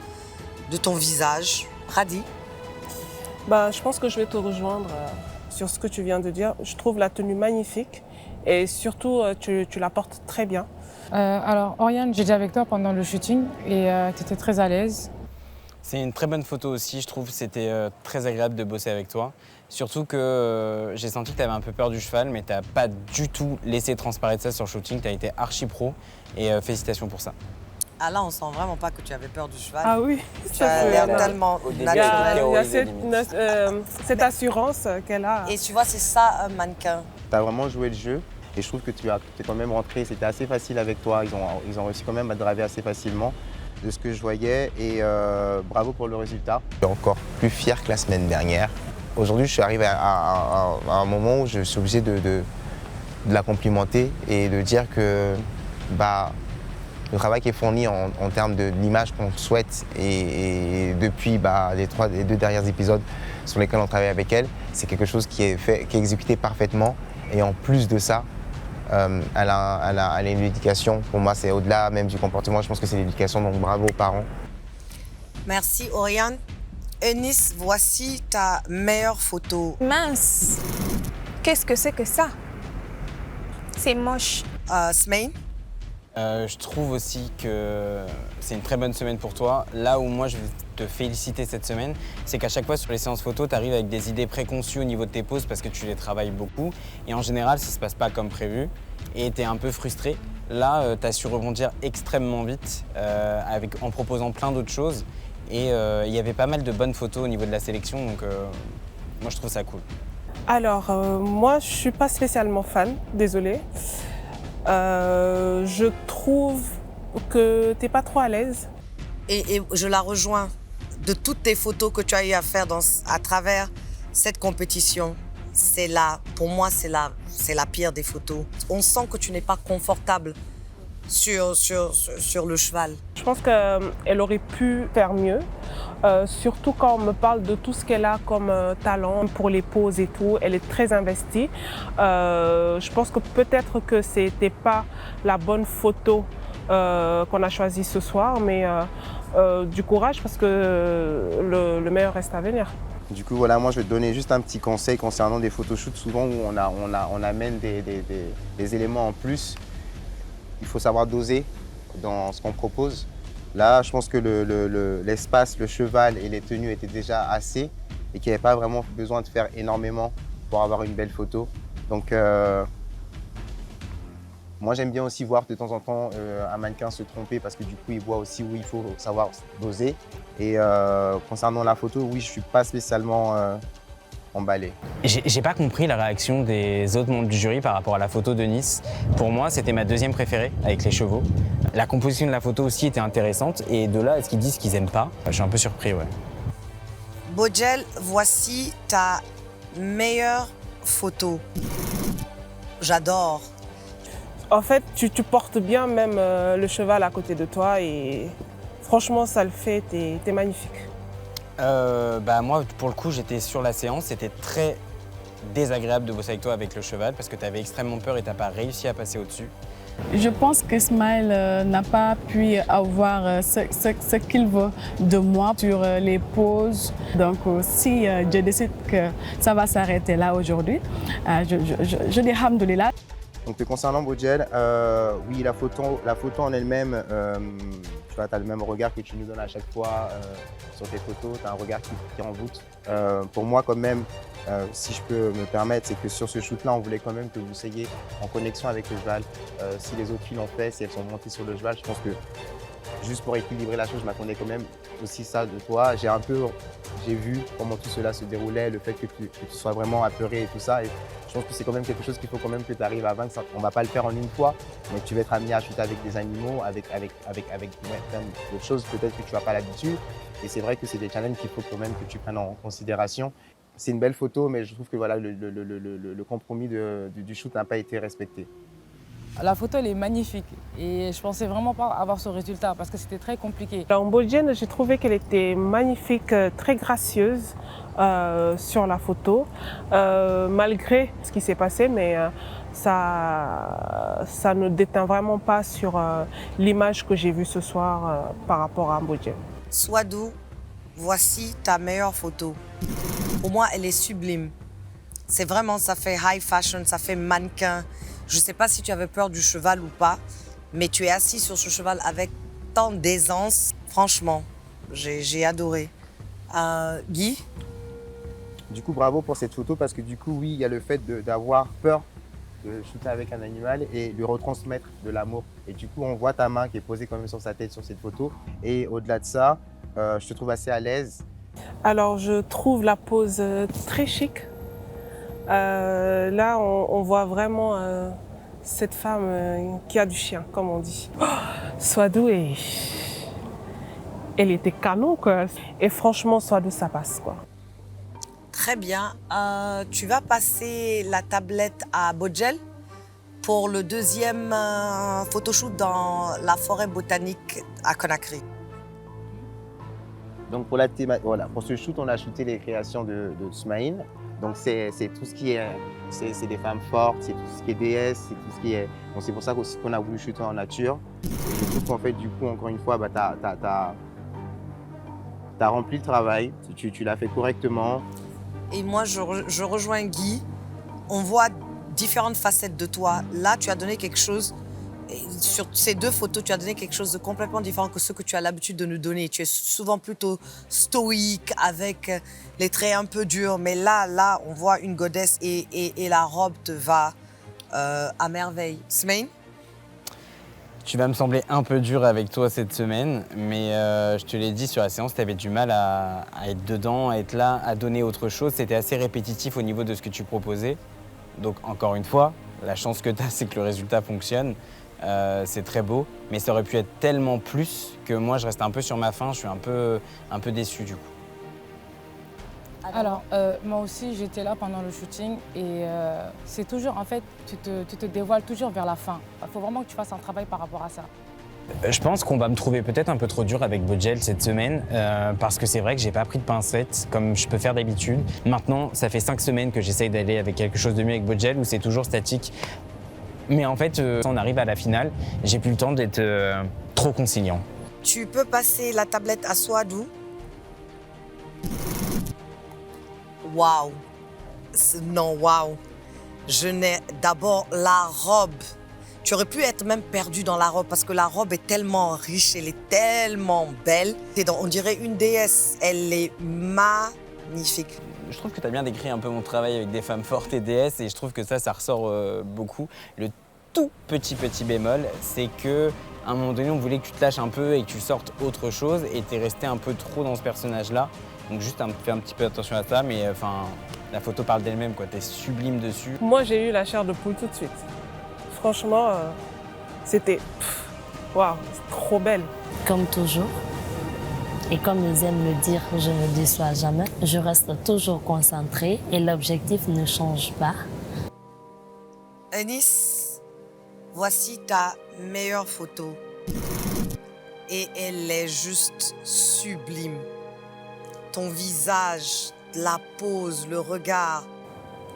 de ton visage. Khady? Je pense que je vais te rejoindre sur ce que tu viens de dire. Je trouve la tenue magnifique et surtout, tu la portes très bien. Alors, Oriane, j'étais avec toi pendant le shooting et tu étais très à l'aise. C'est une très bonne photo aussi, je trouve. C'était très agréable de bosser avec toi. Surtout que j'ai senti que tu avais un peu peur du cheval, mais tu n'as pas du tout laissé transparaître ça sur le shooting. Tu as été archi pro et félicitations pour ça. Ah là, on sent vraiment pas que tu avais peur du cheval. Ah oui, tu as l'air tellement naturel. Il y a cette assurance qu'elle a. Et tu vois, c'est ça un mannequin. Tu as vraiment joué le jeu et je trouve que tu es quand même rentré. C'était assez facile avec toi. Ils ont réussi quand même à driver assez facilement de ce que je voyais et bravo pour le résultat. Je suis encore plus fier que la semaine dernière. Aujourd'hui, je suis arrivé à un moment où je suis obligé de la complimenter et de dire que le travail qui est fourni en termes de l'image qu'on souhaite et depuis les 2 derniers épisodes sur lesquels on travaille avec elle, c'est quelque chose qui est exécuté parfaitement. Et en plus de ça, elle a une éducation. Pour moi, c'est au-delà même du comportement. Je pense que c'est l'éducation, donc bravo aux parents. Merci, Oriane. Eunice, voici ta meilleure photo. Mince! Qu'est-ce que c'est que ça? C'est moche. Smaïn? Je trouve aussi que c'est une très bonne semaine pour toi. Là où moi je vais te féliciter cette semaine, c'est qu'à chaque fois sur les séances photo, tu arrives avec des idées préconçues au niveau de tes poses parce que tu les travailles beaucoup. Et en général, ça ne se passe pas comme prévu et tu es un peu frustré. Là, tu as su rebondir extrêmement vite en proposant plein d'autres choses. Et il y avait pas mal de bonnes photos au niveau de la sélection, donc moi je trouve ça cool. Alors, moi je suis pas spécialement fan, désolée. Je trouve que t'es pas trop à l'aise. Et je la rejoins. De toutes tes photos que tu as eu à faire à travers cette compétition, pour moi, c'est la pire des photos. On sent que tu n'es pas confortable sur le cheval. Je pense qu'elle aurait pu faire mieux, surtout quand on me parle de tout ce qu'elle a comme talent pour les poses et tout. Elle est très investie. Je pense que peut-être que c'était pas la bonne photo qu'on a choisie ce soir, mais du courage parce que le meilleur reste à venir. Du coup, voilà, moi je vais te donner juste un petit conseil concernant des photoshoots. Souvent où on amène des éléments en plus. Il faut savoir doser dans ce qu'on propose. Là, je pense que l'espace, le cheval et les tenues étaient déjà assez et qu'il n'y avait pas vraiment besoin de faire énormément pour avoir une belle photo. Donc, moi, j'aime bien aussi voir de temps en temps un mannequin se tromper parce que du coup, il voit aussi où il faut savoir doser. Et concernant la photo, oui, je ne suis pas spécialement emballé. J'ai pas compris la réaction des autres membres du jury par rapport à la photo de Nice. Pour moi, c'était ma deuxième préférée avec les chevaux. La composition de la photo aussi était intéressante et de là à ce qu'ils disent qu'ils aiment pas, je suis un peu surpris, ouais. Bojel, voici ta meilleure photo. J'adore. En fait, tu portes bien même le cheval à côté de toi et franchement, ça le fait, t'es magnifique. Moi, pour le coup, j'étais sur la séance, c'était très désagréable de bosser avec toi avec le cheval parce que tu avais extrêmement peur et tu n'as pas réussi à passer au-dessus. Je pense que Smile n'a pas pu avoir ce qu'il veut de moi sur les poses. Donc si je décide que ça va s'arrêter là aujourd'hui, je dis alhamdoulilah. Donc concernant Bojel, oui, la photo en elle-même, tu as le même regard que tu nous donnes à chaque fois sur tes photos, tu as un regard qui envoûte. Pour moi quand même, si je peux me permettre, c'est que sur ce shoot-là, on voulait quand même que vous soyez en connexion avec le cheval. Si les autres filles l'ont fait, si elles sont montées sur le cheval, je pense que juste pour équilibrer la chose, je m'attendais quand même aussi ça de toi. J'ai vu comment tout cela se déroulait, le fait que tu sois vraiment apeuré et tout ça. Et je pense que c'est quand même quelque chose qu'il faut quand même que tu arrives à vaincre. On ne va pas le faire en une fois, mais tu vas être amené à shooter avec des d'autres choses peut-être que tu n'as pas l'habitude. Et c'est vrai que c'est des challenges qu'il faut quand même que tu prennes en considération. C'est une belle photo, mais je trouve que voilà, le compromis du shoot n'a pas été respecté. La photo, elle est magnifique et je pensais vraiment pas avoir ce résultat parce que c'était très compliqué. En Bojel, j'ai trouvé qu'elle était magnifique, très gracieuse sur la photo, malgré ce qui s'est passé, mais ça ne déteint vraiment pas sur l'image que j'ai vue ce soir par rapport à Bojel. Swadou, voici ta meilleure photo. Pour moi, elle est sublime. C'est vraiment, ça fait high fashion, ça fait mannequin. Je ne sais pas si tu avais peur du cheval ou pas, mais tu es assis sur ce cheval avec tant d'aisance. Franchement, j'ai adoré. Guy? Du coup, bravo pour cette photo parce que du coup, oui, il y a le fait d'avoir peur de shooter avec un animal et lui retransmettre de l'amour. Et du coup, on voit ta main qui est posée quand même sur sa tête sur cette photo. Et au-delà de ça, je te trouve assez à l'aise. Alors, je trouve la pose très chic. Là, on voit vraiment cette femme qui a du chien, comme on dit. Oh, Swadou, elle était canon, quoi. Et franchement, Swadou, ça passe, quoi. Très bien. Tu vas passer la tablette à Bojel pour le deuxième photoshoot dans la forêt botanique à Conakry. Donc pour ce shoot, on a shooté les créations de Smaïn. Donc c'est tout ce qui est, c'est des femmes fortes, c'est tout ce qui est déesse, c'est tout ce qui est. Donc c'est pour ça aussi qu'on a voulu shooter en nature. Et je trouve qu'en fait, du coup, encore une fois, t'as rempli le travail, tu l'as fait correctement. Et moi, je rejoins Guy. On voit différentes facettes de toi. Là, tu as donné quelque chose. Et sur ces deux photos, tu as donné quelque chose de complètement différent que ce que tu as l'habitude de nous donner. Tu es souvent plutôt stoïque, avec les traits un peu durs. Mais là, on voit une godesse et la robe te va à merveille. Smaïn? Tu vas me sembler un peu dur avec toi cette semaine, mais je te l'ai dit sur la séance, tu avais du mal à être dedans, à être là, à donner autre chose. C'était assez répétitif au niveau de ce que tu proposais. Donc encore une fois, la chance que tu as, c'est que le résultat fonctionne. C'est très beau, mais ça aurait pu être tellement plus que moi, je reste un peu sur ma faim. Je suis un peu déçu du coup. Alors, moi aussi, j'étais là pendant le shooting et c'est toujours, en fait, tu te dévoiles toujours vers la fin. Il faut vraiment que tu fasses un travail par rapport à ça. Je pense qu'on va me trouver peut-être un peu trop dur avec Bojel cette semaine parce que c'est vrai que j'ai pas pris de pincettes comme je peux faire d'habitude. Maintenant, ça fait 5 semaines que j'essaye d'aller avec quelque chose de mieux avec Bojel où c'est toujours statique. Mais en fait, on arrive à la finale, j'ai plus le temps d'être trop conciliant. Tu peux passer la tablette à Swadou. Waouh! Non, waouh! Je n'ai d'abord la robe. Tu aurais pu être même perdu dans la robe parce que la robe est tellement riche, elle est tellement belle. On dirait une déesse, elle est magnifique. Je trouve que tu as bien décrit un peu mon travail avec des femmes fortes et déesses et je trouve que ça ressort beaucoup. Le tout petit bémol, c'est qu'à un moment donné, on voulait que tu te lâches un peu et que tu sortes autre chose et tu es resté un peu trop dans ce personnage-là. Donc juste fais un petit peu attention à ça, mais enfin, La photo parle d'elle-même, quoi. T'es sublime dessus. Moi, j'ai eu la chair de poule tout de suite. Franchement, c'était... Waouh, c'est trop belle. Comme toujours, et comme ils aiment me dire, je ne déçois jamais, je reste toujours concentrée et l'objectif ne change pas. Eunice, voici ta meilleure photo. Et elle est juste sublime. Ton visage, la pose, le regard.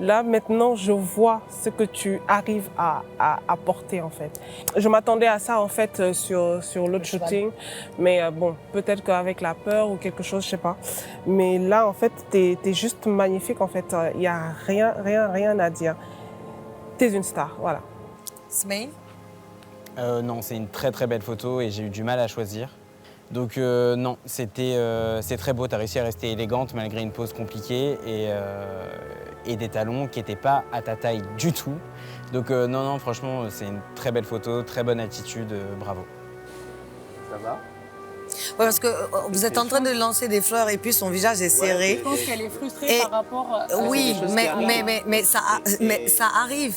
Là, maintenant, je vois ce que tu arrives à apporter, en fait. Je m'attendais à ça, en fait, sur l'autre shooting. Mais bon, peut-être qu'avec la peur ou quelque chose, je sais pas. Mais là, en fait, t'es juste magnifique, en fait. Il n'y a rien à dire. T'es une star, voilà. Smaïn? Non, c'est une très très belle photo et j'ai eu du mal à choisir. Donc non, c'est très beau. Tu as réussi à rester élégante malgré une pose compliquée et des talons qui n'étaient pas à ta taille du tout. Donc non, franchement, c'est une très belle photo, très bonne attitude, bravo. Ça va? Ouais, parce que vous êtes en train de lancer des fleurs et puis son visage est serré. Je pense qu'elle est frustrée par rapport à... Oui, mais ça arrive.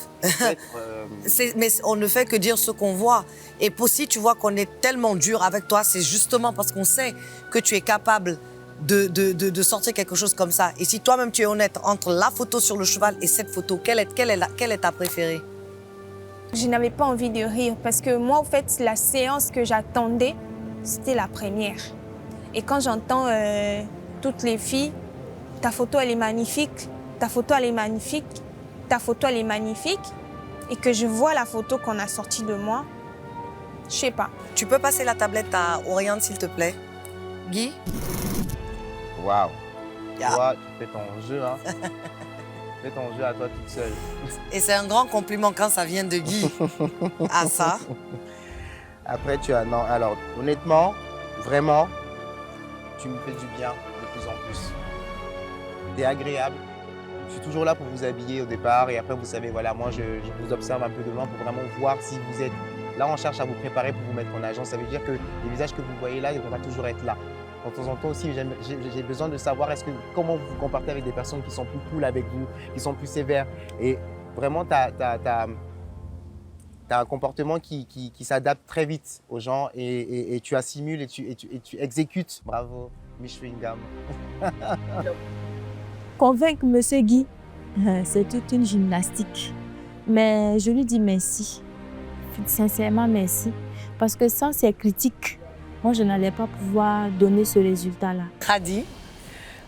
Mais on ne fait que dire ce qu'on voit. Et aussi, tu vois qu'on est tellement dur avec toi, c'est justement parce qu'on sait que tu es capable de sortir quelque chose comme ça. Et si toi-même tu es honnête entre la photo sur le cheval et cette photo, quelle est ta préférée? Je n'avais pas envie de rire parce que moi, en fait, la séance que j'attendais, c'était la première. Et quand j'entends toutes les filles, ta photo, elle est magnifique, ta photo, elle est magnifique, ta photo, elle est magnifique, et que je vois la photo qu'on a sortie de moi, je sais pas. Tu peux passer la tablette à Oriane, s'il te plaît? Guy? Waouh. Toi, tu fais ton jeu, hein. Fais ton jeu à toi toute seule. Et c'est un grand compliment quand ça vient de Guy. Ah ça? Après, non, alors, honnêtement, vraiment, tu me fais du bien de plus en plus. T'es agréable. Je suis toujours là pour vous habiller au départ et après, vous savez, voilà, moi, je vous observe un peu de loin pour vraiment voir si vous êtes... Là, on cherche à vous préparer pour vous mettre en agence. Ça veut dire que les visages que vous voyez là, ils ne vont pas toujours être là. De temps en temps aussi, j'ai besoin de savoir comment vous vous comportez avec des personnes qui sont plus cool avec vous, qui sont plus sévères. Et vraiment, tu as un comportement qui s'adapte très vite aux gens et tu assimiles et tu exécutes. Bravo, Miss Chewing-Gum. Convaincre M. Guy, c'est toute une gymnastique. Mais je lui dis merci. Sincèrement, merci. Parce que sans ces critiques, moi, je n'allais pas pouvoir donner ce résultat-là. Khadi?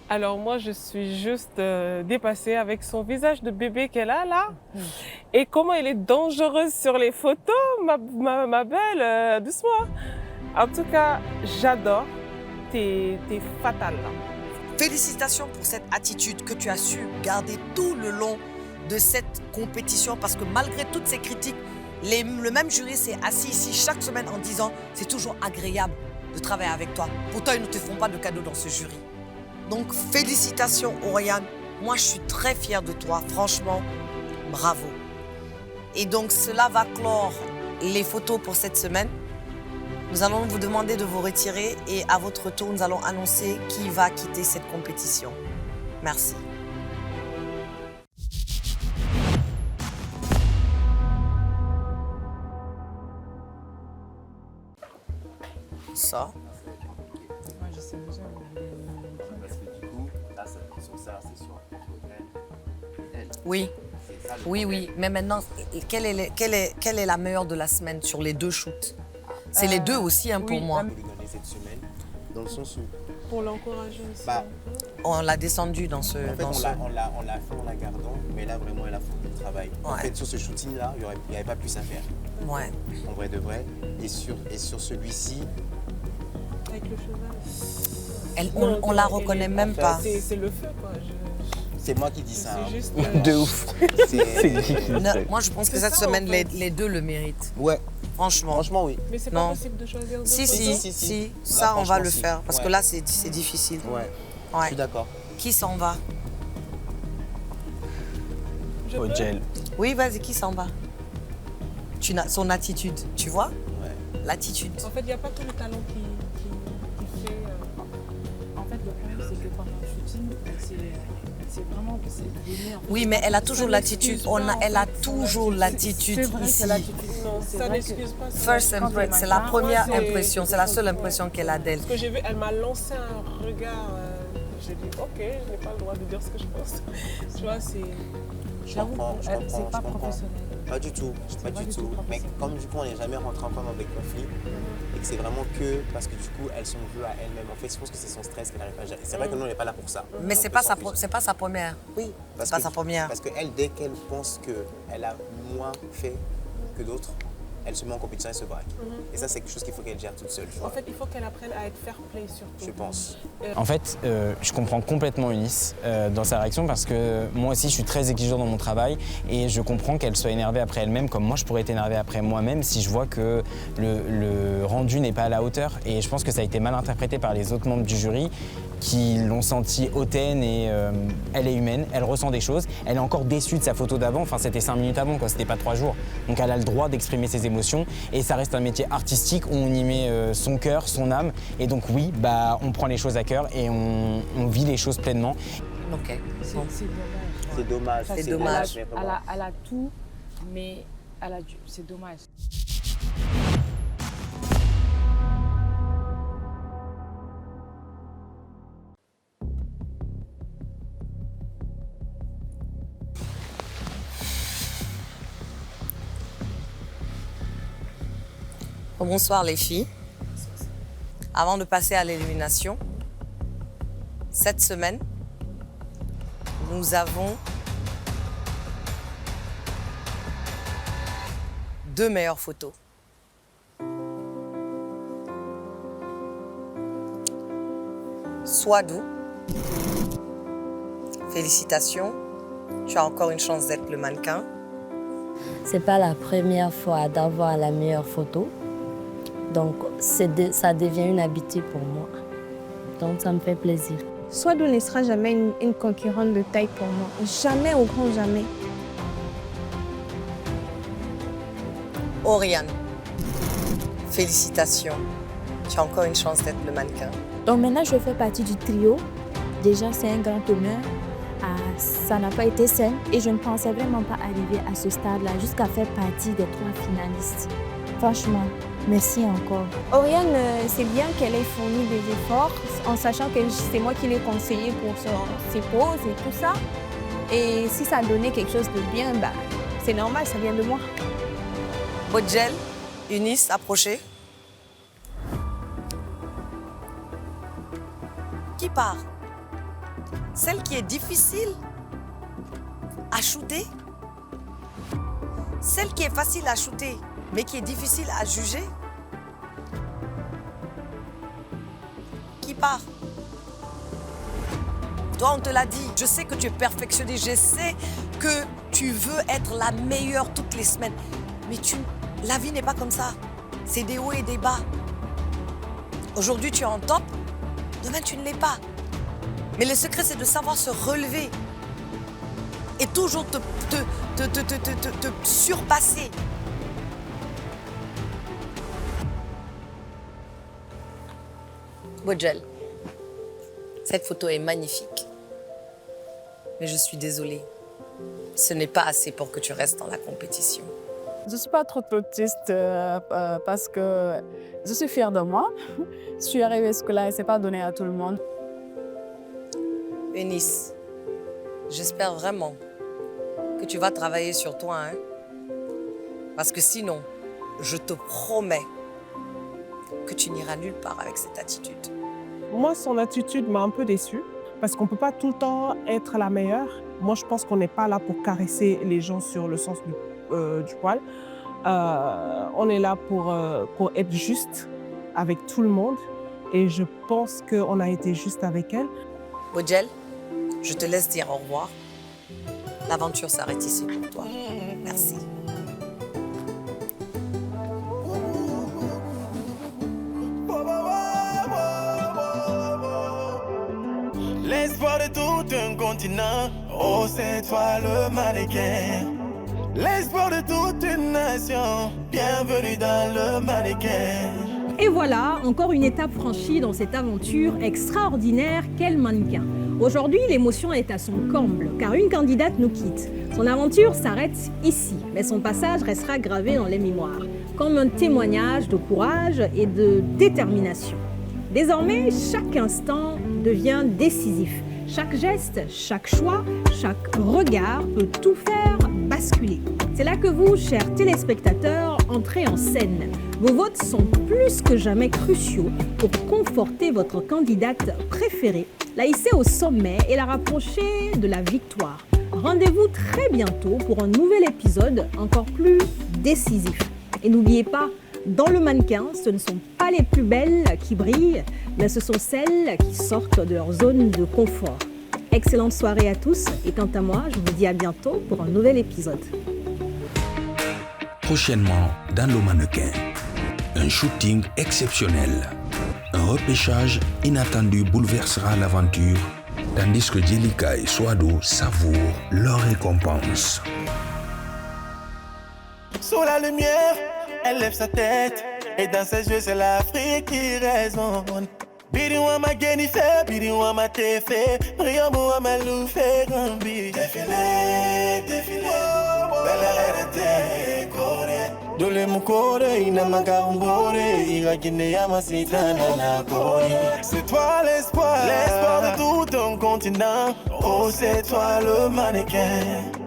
Alors moi, je suis juste dépassée avec son visage de bébé qu'elle a là. Et comment elle est dangereuse sur les photos, ma belle, doucement. En tout cas, j'adore. T'es fatale là. Félicitations pour cette attitude que tu as su garder tout le long de cette compétition parce que malgré toutes ces critiques, le même jury s'est assis ici chaque semaine en disant c'est toujours agréable de travailler avec toi. Pourtant, ils ne te font pas de cadeaux dans ce jury. Donc, félicitations, Oriane. Moi, je suis très fière de toi. Franchement, bravo. Et donc, cela va clore les photos pour cette semaine. Nous allons vous demander de vous retirer et à votre tour, nous allons annoncer qui va quitter cette compétition. Merci. Ça. Moi, je sais déjà. Parce que du coup, là, sur ça, c'est sur elle. Oui. Oui. Mais maintenant, quelle est la meilleure de la semaine sur les deux shoots? C'est les deux aussi hein, pour moi. Je vais lui donner cette semaine, dans le sens où... Pour l'encourager aussi. On l'a descendu dans ce... En fait, on l'a fait en la gardant, mais là, vraiment, elle a fait le travail. Ouais. En fait, sur ce shooting-là, il n'y avait pas plus à faire. Ouais. En vrai de vrai. Et sur celui-ci... Avec le cheval. On la reconnaît même pas. C'est le feu, quoi. C'est moi qui dis ça. C'est juste... De ouf. Moi, je pense que cette semaine, les deux le méritent. Ouais. Franchement, oui. Mais c'est pas possible de choisir deux Si. Ça, là, on va le si. faire. Parce que là, c'est difficile. Ouais. Je suis d'accord. Qui s'en va? Gel. Oui, vas-y, qui s'en va? Son attitude, tu vois? Ouais. L'attitude. En fait, il n'y a pas que le talent qui fait... En fait, le problème, c'est que pendant le shooting, c'est vraiment que c'est donné. Oui, mais elle a toujours l'attitude. Elle a toujours l'attitude C'est vrai, ici. c'est l'attitude. Non, ça n'excuse pas. First impression, c'est la première impression, c'est la seule impression qu'elle a d'elle. Ce que j'ai vu, elle m'a lancé un regard. J'ai dit, ok, je n'ai pas le droit de dire ce que je pense. Tu vois, c'est. Je comprends. C'est pas professionnel. Pas du tout, pas du tout. Mais comme du coup on n'est jamais rentré ensemble avec conflit et que c'est vraiment que parce que du coup elles sont vues à elles-mêmes. En fait, je pense que c'est son stress qu'elle n'arrive pas à gérer. C'est vrai que nous on n'est pas là pour ça. Mais c'est pas sa première. Oui, c'est pas sa première. Parce qu'elle, dès qu'elle pense qu'elle a moins fait que d'autres, elle se met en compétition et se braque. Et ça, c'est quelque chose qu'il faut qu'elle gère toute seule. Tu vois. En fait, il faut qu'elle apprenne à être fair play surtout. Je pense. En fait, je comprends complètement Eunice dans sa réaction parce que moi aussi, je suis très exigeant dans mon travail et je comprends qu'elle soit énervée après elle-même, comme moi, je pourrais être énervé après moi-même si je vois que le rendu n'est pas à la hauteur. Et je pense que ça a été mal interprété par les autres membres du jury qui l'ont senti hautaine et elle est humaine, elle ressent des choses. Elle est encore déçue de sa photo d'avant, enfin c'était 5 minutes avant, quoi, c'était pas 3 jours. Donc elle a le droit d'exprimer ses émotions et ça reste un métier artistique où on y met son cœur, son âme. Et donc oui, bah, on prend les choses à cœur et on vit les choses pleinement. Ok. C'est dommage. C'est dommage. Elle a tout, mais c'est dommage. Bonsoir les filles. Avant de passer à l'élimination, cette semaine, nous avons 2 meilleures photos. Swadou, félicitations. Tu as encore une chance d'être le mannequin. C'est pas la première fois d'avoir la meilleure photo. Donc, ça devient une habitude pour moi. Donc, ça me fait plaisir. Swadou ne sera jamais une concurrente de taille pour moi. Jamais au grand jamais. Oriane, félicitations. Tu as encore une chance d'être le mannequin. Donc maintenant, je fais partie du trio. Déjà, c'est un grand honneur. Ça n'a pas été simple et je ne pensais vraiment pas arriver à ce stade-là jusqu'à faire partie des 3 finalistes. Franchement, merci encore. Oriane, c'est bien qu'elle ait fourni des efforts en sachant que c'est moi qui l'ai conseillé pour ses poses et tout ça. Et si ça donnait quelque chose de bien, bah, c'est normal, ça vient de moi. Bodjel, Eunice, approchez. Qui part? Celle qui est difficile à shooter? Celle qui est facile à shooter, mais qui est difficile à juger? Qui part? Toi, on te l'a dit, je sais que tu es perfectionnée, je sais que tu veux être la meilleure toutes les semaines. Mais la vie n'est pas comme ça. C'est des hauts et des bas. Aujourd'hui, tu es en top, demain, tu ne l'es pas. Mais le secret, c'est de savoir se relever et toujours te surpasser. Bodjel, cette photo est magnifique. Mais je suis désolée. Ce n'est pas assez pour que tu restes dans la compétition. Je ne suis pas trop triste parce que je suis fière de moi. Je suis arrivée jusque-là et ce n'est pas donné à tout le monde. Eunice, j'espère vraiment que tu vas travailler sur toi. Hein? Parce que sinon, je te promets que tu n'iras nulle part avec cette attitude. Moi, son attitude m'a un peu déçue parce qu'on ne peut pas tout le temps être la meilleure. Moi, je pense qu'on n'est pas là pour caresser les gens sur le sens du poil. On est là pour être juste avec tout le monde et je pense qu'on a été juste avec elle. Bodjel, je te laisse dire au revoir. L'aventure s'arrête ici pour toi. Merci. L'espoir de tout un continent, oh c'est toi le mannequin. L'espoir de toute une nation, bienvenue dans le mannequin. Et voilà, encore une étape franchie dans cette aventure extraordinaire qu'est le mannequin. Aujourd'hui, l'émotion est à son comble, car une candidate nous quitte. Son aventure s'arrête ici, mais son passage restera gravé dans les mémoires, comme un témoignage de courage et de détermination. Désormais, chaque instant devient décisif. Chaque geste, chaque choix, chaque regard peut tout faire basculer. C'est là que vous, chers téléspectateurs, entrez en scène. Vos votes sont plus que jamais cruciaux pour conforter votre candidate préférée, la hisser au sommet et la rapprocher de la victoire. Rendez-vous très bientôt pour un nouvel épisode encore plus décisif. Et n'oubliez pas, dans le mannequin, ce ne sont pas les plus belles qui brillent, mais ce sont celles qui sortent de leur zone de confort. Excellente soirée à tous et quant à moi, je vous dis à bientôt pour un nouvel épisode. Prochainement, dans le mannequin, un shooting exceptionnel. Un repêchage inattendu bouleversera l'aventure, tandis que Jelika et Swado savourent leur récompense. Sous la lumière, elle lève sa tête, et dans ses yeux, c'est l'Afrique qui résonne. Bidi wama geni fe, bidi wama te fe, Riambo wama lou fe gambi. Défilé, défilé, belle reine te kore. Dole mukore, ina magarumbore, ira gine yama sitana na kore. C'est toi l'espoir de tout un continent, oh c'est toi le mannequin.